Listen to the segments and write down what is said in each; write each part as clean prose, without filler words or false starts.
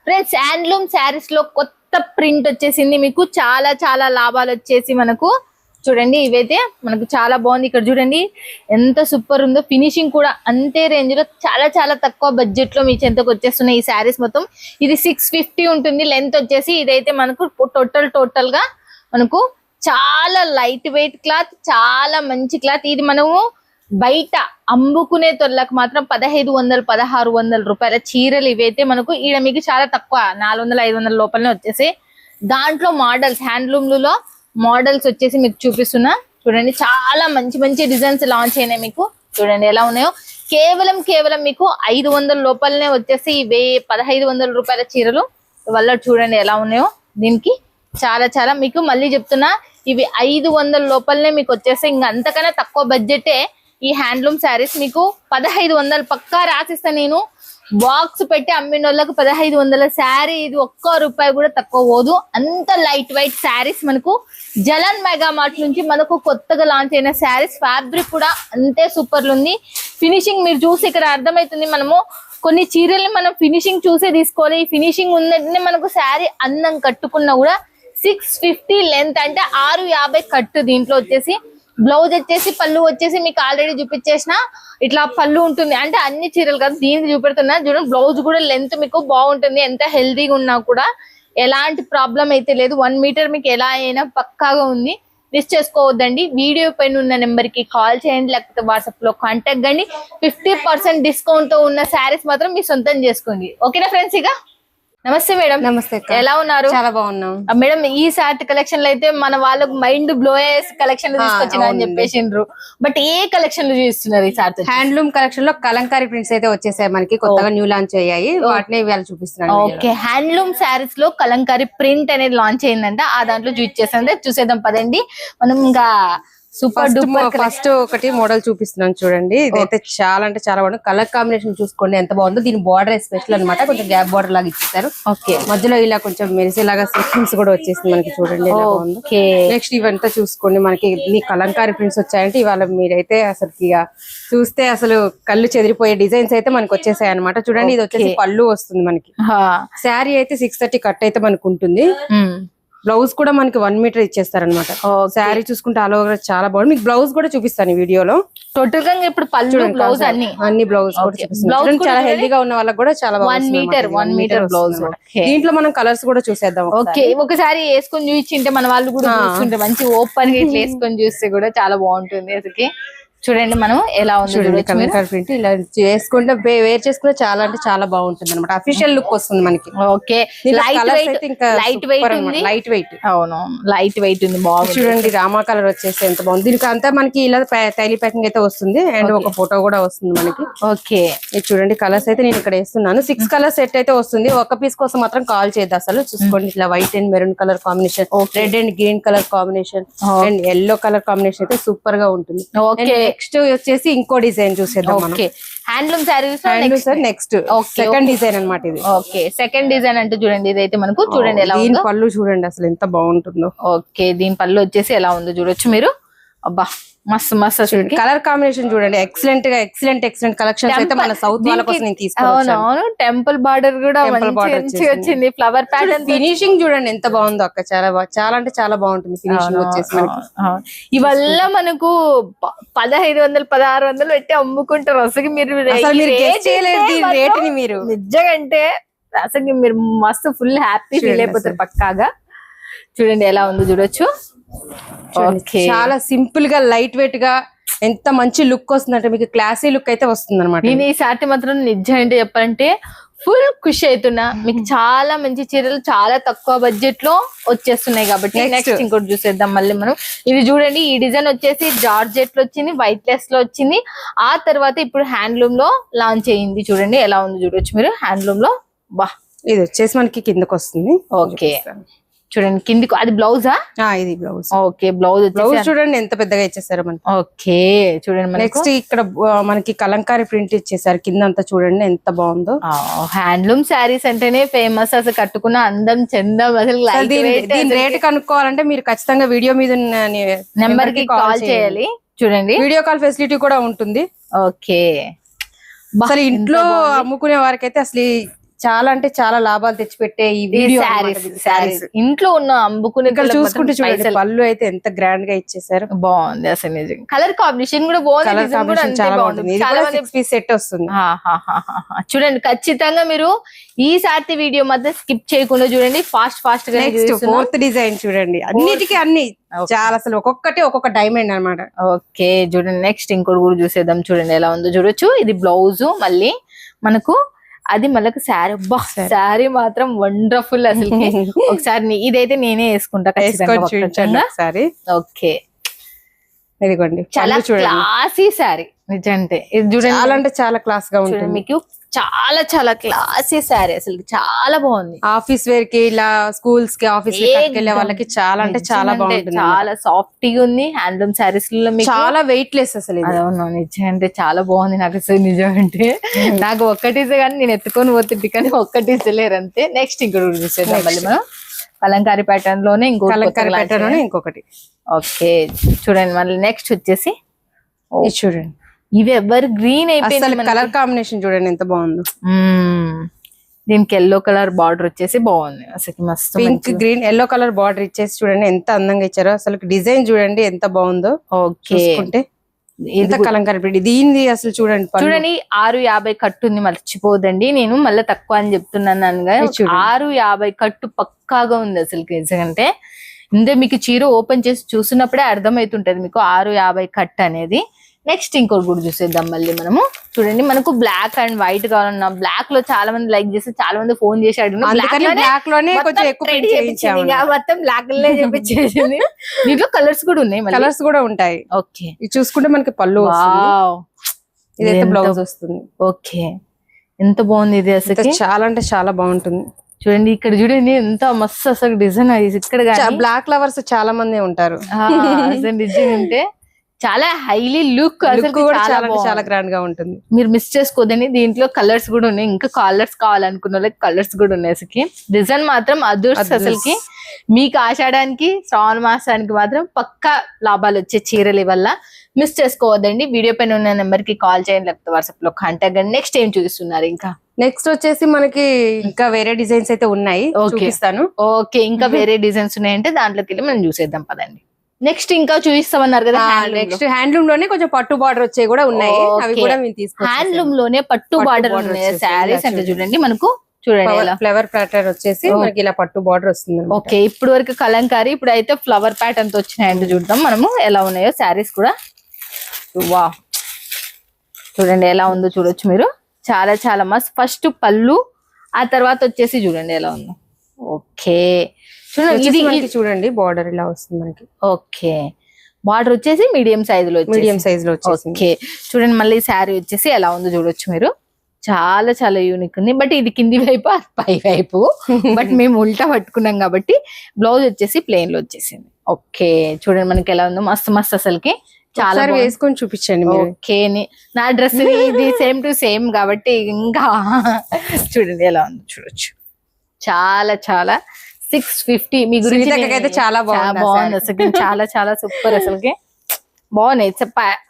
Friends handloom saris లో కొత్త print వచ్చేసింది. మీకు చాలా చాలా లాభాలు వచ్చేసి మనకు చూడండి. ఇవైతే మనకు చాలా బాగుంది. ఇక్కడ చూడండి ఎంత సూపర్ ఉందో. ఫినిషింగ్ కూడా అంతే రేంజ్ లో చాలా చాలా తక్కువ బడ్జెట్ లో మీ చెంతకు వచ్చేస్తున్నాయి ఈ శారీస్ మొత్తం. ఇది 650 ఉంటుంది లెంత్ వచ్చేసి. ఇదైతే మనకు టోటల్ గా మనకు చాలా లైట్ వెయిట్ క్లాత్, చాలా మంచి క్లాత్. ఇది మనము బయట అమ్ముకునే తొల్లకు మాత్రం 1500-1600 రూపాయల చీరలు ఇవైతే మనకు ఈడ మీకు చాలా తక్కువ 400-500 లోపలనే వచ్చేసి. దాంట్లో మోడల్స్ హ్యాండ్లూమ్లలో మోడల్స్ వచ్చేసి మీకు చూపిస్తున్నా చూడండి. చాలా మంచి మంచి డిజైన్స్ లాంచ్ అయినాయి. మీకు చూడండి ఎలా ఉన్నాయో. కేవలం మీకు 500 లోపలనే వచ్చేసి 1500 రూపాయల చీరలు వల్ల చూడండి ఎలా ఉన్నాయో. దీనికి చాలా చాలా మీకు మళ్ళీ చెప్తున్నా, ఇవి 500 లోపలనే మీకు వచ్చేసి. ఇంకా అంతకన్నా తక్కువ బడ్జెటే ఈ హ్యాండ్లూమ్ శారీస్. మీకు 1500 పక్కా రాసిస్తా నేను. బాక్స్ పెట్టి అమ్మిన వాళ్ళకు 1500 శారీ. ఇది ₹1 కూడా తక్కువ పోదు. అంత లైట్ వెయిట్ శారీస్ మనకు జలన్ మెగా మార్ట్ నుంచి మనకు కొత్తగా లాంచ్ అయిన శారీస్. ఫ్యాబ్రిక్ కూడా అంతే సూపర్లు ఉంది. ఫినిషింగ్ మీరు చూసి ఇక్కడ అర్థమవుతుంది. మనము కొన్ని చీరల్ని మనం ఫినిషింగ్ చూసే తీసుకోవాలి. ఈ ఫినిషింగ్ ఉందంటే మనకు శారీ అందం కట్టుకున్నా కూడా 650 లెంత్ అంటే 650 కట్టు. దీంట్లో వచ్చేసి బ్లౌజ్ వచ్చేసి పళ్ళు వచ్చేసి మీకు ఆల్రెడీ చూపించేసిన ఇట్లా పళ్ళు ఉంటుంది. అంటే అన్ని చీరలు కాదు, దీనికి చూపెడుతున్నా చూడండి. బ్లౌజ్ కూడా లెంత్ మీకు బాగుంటుంది. ఎంత హెల్దీగా ఉన్నా కూడా ఎలాంటి ప్రాబ్లం అయితే లేదు. 1 మీటర్ మీకు ఎలా అయినా పక్కాగా ఉంది. మిస్ చేసుకోవద్దండి. వీడియో పైన ఉన్న నెంబర్ కి కాల్ చేయండి, లేకపోతే వాట్సాప్ లో కాంటాక్ట్ కండి. 50% డిస్కౌంట్ తో ఉన్న శారీస్ మాత్రం మీ సొంతం చేసుకోండి. ఓకేనా ఫ్రెండ్స్? ఇక నమస్తే మేడం. నమస్తే. ఎలా ఉన్నారు? చాలా బాగున్నాం మేడం. ఈ శారీ కలెక్షన్ లో అయితే మన వాళ్ళకు మైండ్ బ్లో అయ్యే కలెక్షన్ తీసుకొచ్చిన అని చెప్పేసిండ్రు. బట్ ఏ కలెక్షన్ లో చూస్తున్నారు ఈ సారీ? హ్యాండ్లూమ్ కలెక్షన్ లో కలంకారీ ప్రింట్స్ అయితే వచ్చేసాయి మనకి. కొత్తగా న్యూ లాంచ్ అయ్యాయి. వాటిని ఇవాళ చూపిస్తున్నాను. ఓకే. హ్యాండ్లూమ్ శారీస్ లో కలంకారీ ప్రింట్ అనేది లాంచ్ అయిందంట. ఆ దాంట్లో చూసేద్దాం పదండి మనం. ఇంకా సూపర్ డూపర్ ఫస్ట్ ఒకటి మోడల్ చూపిస్తున్నాను చూడండి. ఇదైతే చాలా అంటే చాలా బాగుంది. కలర్ కాంబినేషన్ చూసుకోండి ఎంత బాగుందో. దీని బార్డర్ స్పెషల్ అనమాట. కొంచెం గ్యాప్ బార్డర్ లాగా ఇచ్చేసారు. ఓకే. మధ్యలో ఇలా కొంచెం మెరిసేలాగా సెక్షన్స్ కూడా వచ్చేసింది మనకి. చూడండి ఎలా బాగుందో. నెక్స్ట్ ఇవంతా చూసుకోండి. మనకి ఈ కలంకారీ ప్రింట్స్ వచ్చాయంటే ఇవాళ మీరైతే అసలు ఇక చూస్తే అసలు కళ్ళు చెదిరిపోయే డిజైన్స్ అయితే మనకి వచ్చేసాయి అనమాట. చూడండి ఇది వచ్చేసి పళ్ళు వస్తుంది మనకి. శారీ అయితే 630 కట్ అయితే మనకు ఉంటుంది. బ్లౌజ్ కూడా మనకి 1 మీటర్ ఇచ్చేస్తారనమాట. శారీ చూసుకుంటే ఆల్ ఓవర్ చాలా బాగుంది. మీకు బ్లౌజ్ కూడా చూపిస్తాను ఈ వీడియోలో. టోటల్ గా ఇప్పుడు పళ్ళు బ్లౌజ్ అన్ని బ్లౌజ్ కూడా చూపిస్తాను. చాలా హెల్దీగా ఉన్న వాళ్ళకి కూడా చాలా 1 మీటర్ బ్లౌజ్. దీంట్లో మనం కలర్స్ కూడా చూసేద్దాం. ఓకే. ఒకసారి వేసుకొని చూపించింటే మన వాళ్ళు కూడా చూస్తుంటే మంచి ఓపెన్ గా ఇట్లా వేసుకొని చూస్తే కూడా చాలా బాగుంటుంది. అసలు చూడండి మనం ఎలా ఉంది కలంకారీ ప్రింట్. ఇలా చేసుకుంటే వేర్ చేసుకుంటే చాలా అంటే చాలా బాగుంటుంది అనమాట. అఫీషియల్ లుక్ వస్తుంది మనకి. ఓకే. Light weight. అవును, లైట్ వెయిట్ ఉంది. బాగుంది. చూడండి రామా కలర్ వచ్చేసి ఎంత బాగుంది. దీనికి అంతా మనకి ఇలా తైలి ప్యాకింగ్ అయితే వస్తుంది. అండ్ ఒక ఫోటో కూడా వస్తుంది మనకి. ఓకే. ఇది చూడండి కలర్స్ అయితే నేను ఇక్కడ వేస్తున్నాను. 6 కలర్ సెట్ అయితే వస్తుంది. ఒక పీస్ కోసం మాత్రం కాల్ చేయద్దు అసలు. చూసుకోండి ఇట్లా white and maroon colour combination, red and green colour combination, and yellow colour combination అయితే సూపర్ గా ఉంటుంది. ఓకే. నెక్స్ట్ వచ్చేసి ఇంకో డిజైన్ చూసేద్దాం. Okay. Handloom saris next second design అన్నమాట ఇది. ఓకే. సెకండ్ డిజైన్ అంటే చూడండి ఇదైతే మనకు చూడండి ఎలా దీని పళ్ళు చూడండి అసలు ఎంత బాగుంటుందో. ఓకే. దీని పళ్ళు వచ్చేసి ఎలా ఉందో చూడొచ్చు మీరు. అబ్బా మస్తు చూడండి. కలర్ కాంబినేషన్ చూడండి. ఎక్సలెంట్ కలెక్షన్స్ అయితే మన సౌత్ వాళ్ళ కోసం నేను తీసుకున్నాను. అవును. టెంపుల్ బార్డర్ కూడా మంచి వచ్చింది. ఫ్లవర్ ప్యాటర్న్ ఫినిషింగ్ చూడండి ఎంత బాగుందో అక్క. చాలా అంటే చాలా బాగుంటుంది ఫినిషింగ్ వచ్చేసి మనకి. ఇవల్ల మనకు 1500-1600 పెట్టి అమ్ముకుంటారు. అసలు మీరు రేట్ ని మీరు నిజంగా అసలు మీరు మస్తు ఫుల్ హ్యాపీ ఫీల్ అయిపోతారు పక్కాగా. చూడండి ఎలా ఉందో చూడొచ్చు. చాలా సింపుల్ గా లైట్ వెయిట్ గా ఎంత మంచి లుక్ వస్తుందంటే మీకు క్లాసీ లుక్ అయితే వస్తుంది అనమాట. నేను ఈ సాటి మాత్రం నిజం ఏంటి చెప్పాలంటే ఫుల్ ఖుషి అవుతున్నా. మీకు చాలా మంచి చీరలు చాలా తక్కువ బడ్జెట్ లో వచ్చేస్తున్నాయి కాబట్టి నెక్స్ట్ ఇంకోటి చూసేద్దాం మళ్ళీ మనం. ఇది చూడండి ఈ డిజైన్ వచ్చేసి జార్జెట్ లో వచ్చింది, వైట్ లెస్ లో వచ్చింది. ఆ తర్వాత ఇప్పుడు హ్యాండ్లూమ్ లో లాంచ్ అయ్యింది. చూడండి ఎలా ఉంది చూడొచ్చు మీరు హ్యాండ్లూమ్ లో. బా ఇది వచ్చేసి మనకి కిందకి వస్తుంది. ఓకే. చూడండి కిందికి అది బ్లౌజా? ఇది బ్లౌజ్. ఓకే. బ్లౌజ్ చూడండి ఎంత పెద్దగా ఇచ్చేసారు మనకి. ఓకే. చూడండి నెక్స్ట్ ఇక్కడ మనకి కలంకారీ ప్రింట్ ఇచ్చేసారు కింద అంతా. చూడండి ఎంత బాగుందో. హ్యాండ్లూమ్ శారీస్ అంటేనే ఫేమస్. అసలు కట్టుకున్న అందం చందం అసలు. దీని రేట్ కనుక్కోవాలంటే మీరు ఖచ్చితంగా వీడియో మీద నెంబర్ కి కాల్ చేయాలి. చూడండి వీడియో కాల్ ఫెసిలిటీ కూడా ఉంటుంది. ఓకే. అసలు ఇంట్లో అమ్ముకునే వారికి అయితే అసలు చాలా అంటే చాలా లాభాలు తెచ్చిపెట్టే ఈ వీడియో శారీస్ ఇంట్లో ఉన్న అమ్ముకునే ఇక్కడ చూసుకుంటే చూడండి పళ్ళు అయితే ఎంత గ్రాండ్ గా ఇచ్చేసారు. బాగుంది అసలు నిజంగా. కలర్ కాంబినేషన్ కూడా బాగుంది, కలర్ design కూడా కాంబినేషన్ అంతే చాలా బాగుంది. బాగుంటుంది. చాలా చాలా మంది 6 పీస్ సెట్ వస్తుంది. చూడండి ఖచ్చితంగా మీరు ఈ సారి వీడియో మధ్య స్కిప్ చేయకుండా చూడండి, ఫాస్ట్ గా. నెక్స్ట్ 4th డిజైన్ చూడండి, అన్నిటికీ అన్ని చాలా అసలు ఒక్కొక్కటి ఒక్కొక్క డైమండ్ అన్నమాట. ఓకే చూడండి నెక్స్ట్ ఇంకోటి కూడా చూసేద్దాం. చూడండి ఎలా ఉందో చూడొచ్చు. ఇది బ్లౌజ్, మళ్ళీ మనకు అది మళ్ళీ శారీ. శారీ మాత్రం వండర్ఫుల్ అసలు. ఒకసారి ఇదైతే నేనే వేసుకుంటా ఒకసారి. ఓకే ఇదిగోండి చాలా క్లాసీ శారీ నిజంటే. ఇది చూడండి చాలా అంటే చాలా క్లాస్ గా ఉంటుంది. మీకు చాలా చాలా క్లాసీ శారీ అసలు చాలా బాగుంది. ఆఫీస్ వేర్ కి ఇలా స్కూల్స్ కి ఆఫీస్ వెళ్ళే వాళ్ళకి చాలా అంటే చాలా బాగుంటుంది. చాలా సాఫ్ట్ గా ఉంది. హ్యాండ్లూమ్ శారీస్ లో చాలా వెయిట్ లెస్ అసలు. అవును నిజం అంటే చాలా బాగుంది. నాకు అసలు నిజం అంటే నాకు ఒక్కటిసే కానీ నేను ఎత్తుకొని పోతుంది, కానీ ఒక్కటిసలేరు అంతే. నెక్స్ట్ ఇంకోటి చూసేద్దాం మళ్ళీ మనం కలంకారీ ప్యాటర్న్ లోనే ఇంకొకటి. ఓకే చూడండి మళ్ళీ నెక్స్ట్ వచ్చేసి చూడండి ఇవి ఎవరు గ్రీన్ అయిపోయింది. కలర్ కాంబినేషన్ చూడండి ఎంత బాగుందో. దీనికి ఎల్లో కలర్ బార్డర్ వచ్చేసి బాగుంది అసలు మస్తు. Pink green yellow colour border ఇచ్చేసి చూడండి ఎంత అందంగా ఇచ్చారో. అసలు డిజైన్ చూడండి ఎంత బాగుందో. ఓకే ఎంత కలంకారీ దీనిది అసలు చూడండి. 650 కట్టు ఉంది, మర్చిపోదండి. నేను మళ్ళీ తక్కువ అని చెప్తున్నాను కానీ 650 కట్టు పక్కాగా ఉంది అసలు. ఎందుకంటే ఇందే మీకు చీర ఓపెన్ చేసి చూసినప్పుడే అర్థమవుతుంటది మీకు 650 కట్ అనేది. నెక్స్ట్ ఇంకోటి కూడా చూసేద్దాం మళ్ళీ మనము. చూడండి మనకు బ్లాక్ అండ్ వైట్ కావాలన్నా, బ్లాక్ లో చాలా మంది లైక్ చేస్తే చాలా మంది ఫోన్ చేసి అడిగిన బ్లాక్ లోనే కొంచెం ఎక్కువ మొత్తం బ్లాక్ లోనే చెప్పించేసింది. దీంట్లో కలర్స్ కూడా ఉన్నాయి, కలర్స్ కూడా ఉంటాయి. ఓకే ఇది చూసుకుంటే మనకి పళ్ళు ఇదైతే బ్లౌజ్ వస్తుంది. ఓకే ఎంత బాగుంది ఇది అసలు. చాలా అంటే చాలా బాగుంటుంది. చూడండి ఇక్కడ చూడండి ఎంత మస్తు అసలు డిజైన్ అది. ఇక్కడ బ్లాక్ లవర్స్ చాలా మంది ఉంటారు అసలు డిజైన్ ఉంటే చాలా హైలీ లుక్ చాలా గ్రాండ్ గా ఉంటుంది. మీరు మిస్ చేసుకోదండి. దీంట్లో కలర్స్ కూడా ఉన్నాయి, ఇంకా కలర్స్ కావాలనుకున్న వాళ్ళకి కలర్స్ కూడా ఉన్నాయి. అసలుకి డిజైన్ మాత్రం అదృష్ట. అసలుకి మీకు ఆషాఢానికి శ్రావణ మాసానికి మాత్రం పక్కా లాభాలు వచ్చే చీరల వల్ల మిస్ చేసుకోవద్దండి. వీడియో పైన ఉన్న నెంబర్ కి కాల్ చేయండి, లేకపోతే వాట్సాప్ లో కాంటాక్ట్ చేయండి. నెక్స్ట్ ఏం చూపిస్తున్నారు? ఇంకా నెక్స్ట్ వచ్చేసి మనకి ఇంకా వేరే డిజైన్స్ అయితే ఉన్నాయి, చూపిస్తాను. ఓకే ఇంకా వేరే డిజైన్స్ ఉన్నాయంటే దాంట్లోకి వెళ్ళి మనం చూసేద్దాం పదండి. నెక్స్ట్ ఇంకా చూపిస్తామన్నారు కదా. నెక్స్ట్ హ్యాండ్లూమ్ లోనే కొంచెం పట్టు బార్డర్ వచ్చే కూడా ఉన్నాయి, అవి కూడా మేము తీసుకుంటాం. హ్యాండ్లూమ్ లోనే పట్టు బార్డర్ ఉన్నాయి శారీస్ అంటే చూడండి మనకు. చూడండి ఫ్లవర్ ప్యాటర్న్ వచ్చేసి మనకి ఇలా పట్టు బార్డర్ వస్తుంది. ఓకే ఇప్పుడు వరకు కలంకారీ, ఇప్పుడు అయితే ఫ్లవర్ ప్యాటర్న్ తో వచ్చినాయంటే చూద్దాం మనము ఎలా ఉన్నాయో శారీస్ కూడా. వా చూడండి ఎలా ఉందో చూడొచ్చు మీరు. చాలా చాలా మస్త్. ఫస్ట్ పళ్ళు, ఆ తర్వాత వచ్చేసి చూడండి ఎలా ఉందో. ఓకే చూడండి చూడండి బార్డర్ ఇలా వస్తుంది మనకి. ఓకే బార్డర్ వచ్చేసి మీడియం సైజ్ లో ఓకే చూడండి మళ్ళీ శారీ వచ్చేసి ఎలా ఉందో చూడొచ్చు మీరు. చాలా చాలా యూనిక్ ఉంది. బట్ ఇది కింది వైపు పై వైపు, బట్ మేము ఉల్టా పట్టుకున్నాం కాబట్టి బ్లౌజ్ వచ్చేసి ప్లెయిన్ లో వచ్చేసింది. ఓకే చూడండి మనకి ఎలా ఉందో మస్తు మస్తు అసలుకి. చాలా వేసుకొని చూపించండి. ఓకే నా డ్రెస్ ఇది సేమ్ టు సేమ్ కాబట్టి ఇంకా చూడండి ఎలా ఉందో చూడొచ్చు. చాలా చాలా 650 మీ గురించి అయితే చాలా బాగుంది అసలు. చాలా చాలా సూపర్ అసలుకి బాగున్నాయి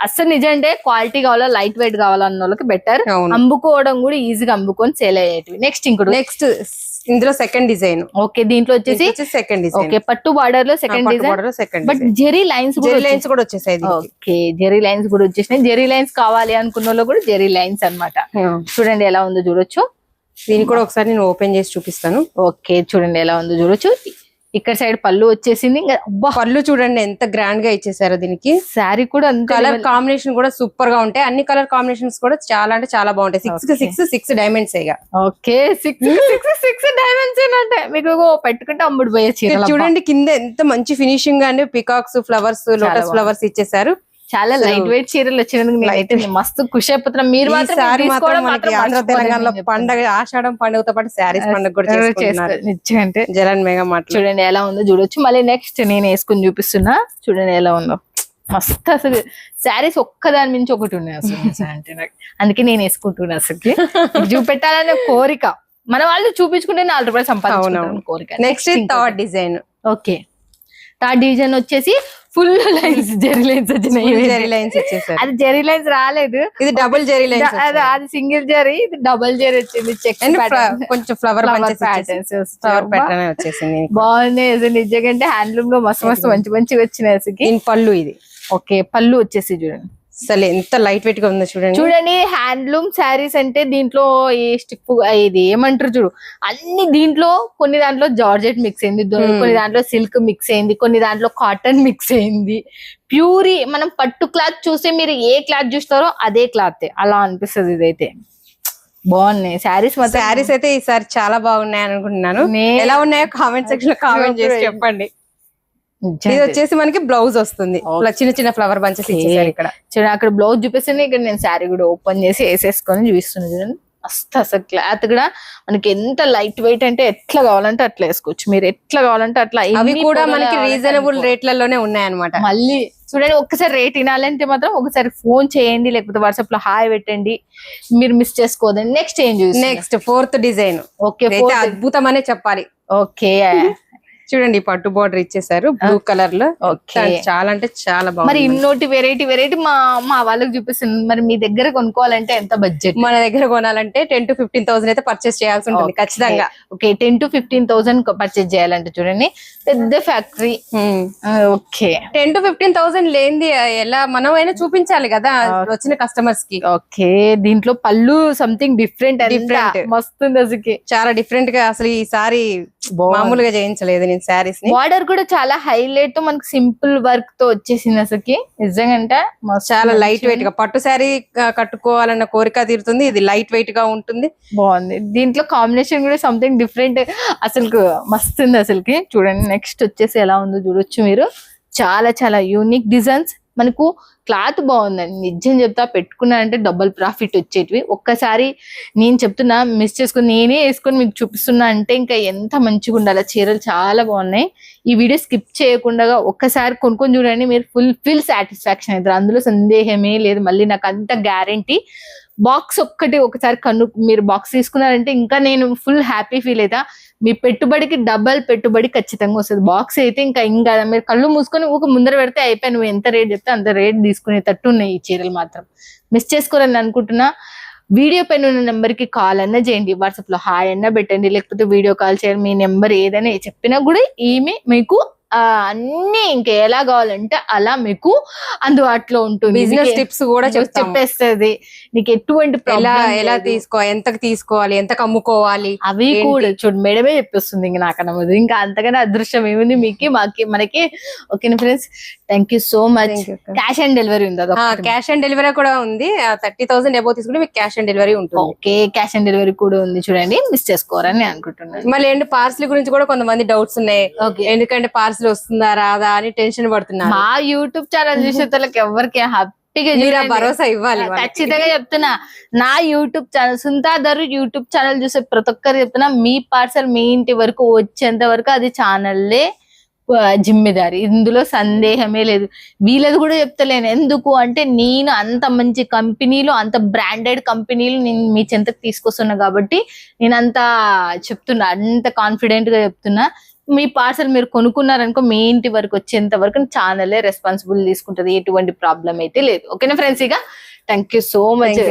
అసలు. నిజం అంటే క్వాలిటీ కావాలా, లైట్ వెయిట్ కావాలన్న వాళ్ళకి బెటర్. అమ్ముకోవడం కూడా ఈజీగా అమ్ముకొని సేల్ అయ్యేటివి. నెక్స్ట్ ఇంకోటి నెక్స్ట్ ఇందులో సెకండ్ డిజైన్. ఓకే దీంట్లో వచ్చేసి సెకండ్ డిజైన్. ఓకే పట్టు బార్డర్ లో సెకండ్ డిజైన్, బట్ జెరీ లైన్స్ కూడా వచ్చేసాయి. ఓకే జెరీ లైన్స్ కూడా వచ్చేసినాయి. జెరీ లైన్స్ కావాలి అనుకున్న వాళ్ళు కూడా జెరీ లైన్స్ అన్నమాట. చూడండి ఎలా ఉందో చూడొచ్చు. దీన్ని కూడా ఒకసారి నేను ఓపెన్ చేసి చూపిస్తాను. ఓకే చూడండి ఎలా ఉందో చూడొచ్చు. ఇక్కడ సైడ్ పళ్ళు వచ్చేసింది. పళ్ళు చూడండి ఎంత గ్రాండ్ గా ఇచ్చేసారో దీనికి. శారీ కూడా కలర్ కాంబినేషన్ కూడా సూపర్ గా ఉంటాయి. అన్ని కలర్ కాంబినేషన్స్ కూడా చాలా అంటే చాలా బాగుంటాయి. 6 డైమండ్స్. ఓకే 6 డైమండ్స్ అంటే మీకు పెట్టుకుంటే అమ్ముడు పోయే చీర. చూడండి కింద ఎంత మంచి ఫినిషింగ్ గా అంటే పికాక్స్ ఫ్లవర్స్, లోటస్ ఫ్లవర్స్ ఇచ్చేసారు. చాలా లైట్ వెయిట్ చీరలు వచ్చినందుకు నేనైతే మస్తు ఖుషి అయిపోతున్నా. మీరు తెలంగాణలో పండగ ఆషాఢం పండుగతో పాటు శారీస్ పండుగ కూడా అంటే జలన్ మెగా మాట. చూడండి ఎలా ఉందో చూడొచ్చు. మళ్ళీ నెక్స్ట్ నేను వేసుకుని చూపిస్తున్నా. చూడండి ఎలా ఉందో మస్తు అసలు. శారీస్ ఒక్కదాని మించి ఒకటి ఉన్నాయి అసలు అంటే నాకు. అందుకే నేను వేసుకుంటున్నా అసలు. చూపెట్టాలనే కోరిక. మన వాళ్ళు చూపించుకుంటే 4 రూపాయలు సంపాదించుకుంటాం కోరిక. Next third design. ఓకే ఆ డిజైన్ వచ్చేసి ఫుల్ లైన్స్ జెరీ లైన్స్ వచ్చినాయి. జెరీ లైన్స్ వచ్చేసారు. అది జెరీ లైన్స్ రాలేదు, ఇది డబుల్ జెరీ లైన్స్. అది సింగిల్ జెరీ, ఇది డబుల్ జెరీ వచ్చింది. చెక్ కొంచెం ఫ్లవర్ ప్యాటర్న్స్ ఫ్లవర్ ప్యాటర్న్ వచ్చేసింది. బాగున్నాయి అసలు నిజంగా. హ్యాండ్లూమ్ లో మస్తు మస్తు మంచిగా వచ్చినాయి అసలు. పళ్ళు ఇది. ఓకే, పళ్ళు వచ్చేసి చూడండి అసలు ఎంత లైట్ వెయిట్ గా ఉందో చూడండి. చూడండి హ్యాండ్లూమ్ శారీస్ అంటే దీంట్లో ఈ స్టిప్ ఇది ఏమంటారు చూడు, అన్ని దీంట్లో కొన్ని దాంట్లో జార్జెట్ మిక్స్ అయింది, కొన్ని దాంట్లో సిల్క్ మిక్స్ అయింది, కొన్ని దాంట్లో కాటన్ మిక్స్ అయింది. ప్యూరీ మనం పట్టు క్లాత్ చూస్తే మీరు ఏ క్లాత్ చూస్తారో అదే క్లాత్ అలా అనిపిస్తుంది. ఇదైతే బాగున్నాయి శారీస్. శారీస్ అయితే ఈసారి చాలా బాగున్నాయి అనుకుంటున్నాను. ఎలా ఉన్నాయో కామెంట్ సెక్షన్ లో కామెంట్ చేసి చెప్పండి. ఇది వచ్చేసి మనకి బ్లౌజ్ వస్తుంది, చిన్న చిన్న ఫ్లవర్ బంచెస్ ఇచ్చేసారు ఇక్కడ. చూడండి అక్కడ బ్లౌజ్ చూపిస్తుంది, ఇక్కడ నేను శారీ కూడా ఓపెన్ చేసి వేసేసుకొని చూపిస్తున్నాను చూడండి. మస్తు అసలు క్లాత్ కూడా మనకి ఎంత లైట్ వెయిట్ అంటే ఎట్లా కావాలంటే అట్లా వేసుకోవచ్చు, మీరు ఎట్లా కావాలంటే అట్లా. అవి కూడా మనకి రీజనబుల్ రేట్లలోనే ఉన్నాయన్నమాట. మళ్ళీ చూడండి ఒక్కసారి రేట్ వినాలంటే మాత్రం ఒకసారి ఫోన్ చేయండి, లేకపోతే వాట్సాప్ లో హాయ్ పెట్టండి, మీరు మిస్ చేసుకోదండి. నెక్స్ట్ ఏం చూసి నెక్స్ట్ 4th డిజైన్. ఓకే, అద్భుతం అనే చెప్పాలి. ఓకే చూడండి పట్టు బోర్డర్ ఇచ్చేసారు బ్లూ కలర్ లో. చాలా అంటే చాలా బాగుంది. మరి ఇన్నోటి వెరైటీ మా వాళ్ళకి చూపిస్తుంది. మరి మీ దగ్గర కొనుక్కోవాలంటే ఎంత బడ్జెట్? మన దగ్గర కొనాలంటే 10 to 15,000 అయితే పర్చేస్ చేయాల్సి ఉంటుంది ఖచ్చితంగా. ఓకే, 10 to 15,000 పర్చేస్ చేయాలంటే చూడండి పెద్ద ఫ్యాక్టరీ. ఓకే, 10 to 15,000 లేనిది ఎలా మనం అయినా చూపించాలి కదా వచ్చిన కస్టమర్స్ కి. ఓకే, దీంట్లో పళ్ళు సంథింగ్ డిఫరెంట్ మస్తుంది అసలు, చాలా డిఫరెంట్ గా. అసలు ఈసారి మామూలుగా చేయించలేదు నేను శారీస్ ని. బార్డర్ కూడా చాలా హైలైట్, మనకి సింపుల్ వర్క్ తో వచ్చేసింది అసలుకి. నిజంగా చాలా లైట్ వెయిట్ గా పట్టు శారీ కట్టుకోవాలన్న కోరిక తీరుతుంది. ఇది లైట్ వెయిట్ గా ఉంటుంది, బాగుంది. దీంట్లో కాంబినేషన్ కూడా సంథింగ్ డిఫరెంట్ అసలు మస్తుంది అసలుకి. చూడండి నెక్స్ట్ వచ్చేసి ఎలా ఉందో చూడొచ్చు మీరు. చాలా చాలా యూనిక్ డిజైన్స్. మనకు క్లాత్ బాగుందండి, నిజం చెప్తా. పెట్టుకున్నానంటే డబుల్ ప్రాఫిట్ వచ్చేటివి. ఒక్కసారి నేను చెప్తున్నా, మిస్ చేసుకుని నేనే వేసుకొని మీకు చూపిస్తున్నా అంటే ఇంకా ఎంత మంచిగా ఉండాలి. చీరలు చాలా బాగున్నాయి. ఈ వీడియో స్కిప్ చేయకుండా ఒక్కసారి కొనుక్కొని చూడండి, మీరు ఫుల్ సాటిస్ఫాక్షన్ అవుతారు, అందులో సందేహమే లేదు. మళ్ళీ నాకు అంత గ్యారంటీ. బాక్స్ ఒక్కటి ఒకసారి మీరు బాక్స్ తీసుకున్నారంటే ఇంకా నేను ఫుల్ హ్యాపీ ఫీల్ అవుతా. మీ పెట్టుబడికి డబల్ పెట్టుబడి ఖచ్చితంగా వస్తుంది. బాక్స్ అయితే ఇంకా మీరు కళ్ళు మూసుకొని ఒక ముందర పెడితే అయిపోయి, నువ్వు ఎంత రేట్ చెప్తే అంత రేట్ తీసుకునేటట్టు ఉన్నాయి ఈ చీరలు. మాత్రం మిస్ చేసుకోరని అనుకుంటున్నా. వీడియో పైన ఉన్న నెంబర్ కి కాల్ అన్నా చేయండి, వాట్సాప్ లో హాయ్ అన్నా పెట్టండి, లేకపోతే వీడియో కాల్ చేయండి. మీ నెంబర్ ఏదైనా చెప్పినా కూడా ఈమె మీకు అన్ని ఇంకా ఎలా కావాలంటే అలా మీకు అందుబాటులో ఉంటుంది. బిజినెస్ టిప్స్ కూడా చెప్పేస్తుంది. నీకు ఎటువంటి ఎలా ఎంతకు తీసుకోవాలి, ఎంతకు అమ్ముకోవాలి అవి కూడా చూడు మేడమే చెప్పేస్తుంది. ఇంక నాకన్నా ఇంకా అంతగానే అదృష్టం ఏముంది మీకు మనకి. Okay friends, thank you so much. Cash on delivery ఉంది, క్యాష్ ఆన్ డెలివరీ కూడా ఉంది. 30,000 అబౌవ్ తీసుకుంటే మీకు క్యాష్ ఆన్ డెలివరీ ఉంటుంది. ఓకే, క్యాష్ ఆన్ డెలివరీ కూడా ఉంది. చూడండి మిస్ చేసుకోరని అనుకుంటున్నాను. మళ్ళీ ఏంటి పార్సల్ గురించి కూడా కొంతమంది డౌట్స్ ఉన్నాయి. ఎందుకంటే పార్సల్ వస్తుందా రాదా అని టెన్షన్ పడుతున్నారు. మా యూట్యూబ్ ఛానల్ చూసే వాళ్ళకి ఎవరికి హ్యాపీగా భరోసా ఇవ్వాలి. ఖచ్చితంగా చెప్తున్నా, నా యూట్యూబ్ ఛానల్ సుంతాధరు యూట్యూబ్ ఛానల్ చూసే ప్రతి ఒక్కరు చెప్తున్నా, మీ పార్సల్ మీ ఇంటి వరకు వచ్చేంత వరకు అది ఛానల్లే జిమ్మెదారి, ఇందులో సందేహమే లేదు. వీళ్ళది కూడా చెప్తలేను, ఎందుకు అంటే నేను అంత మంచి కంపెనీలు, అంత బ్రాండెడ్ కంపెనీలు నేను మీ చెంతకు తీసుకొస్తున్నా కాబట్టి నేను అంత చెప్తున్నా, అంత కాన్ఫిడెంట్ గా చెప్తున్నా. మీ పార్సల్ మీరు కొనుక్కున్నారనుకో మీ ఇంటి వరకు వచ్చేంత వరకు ఛానలే రెస్పాన్సిబుల్ తీసుకుంటది, ఎటువంటి ప్రాబ్లం అయితే లేదు. ఓకేనా ఫ్రెండ్స్, ఇక థ్యాంక్ యూ సో మచ్.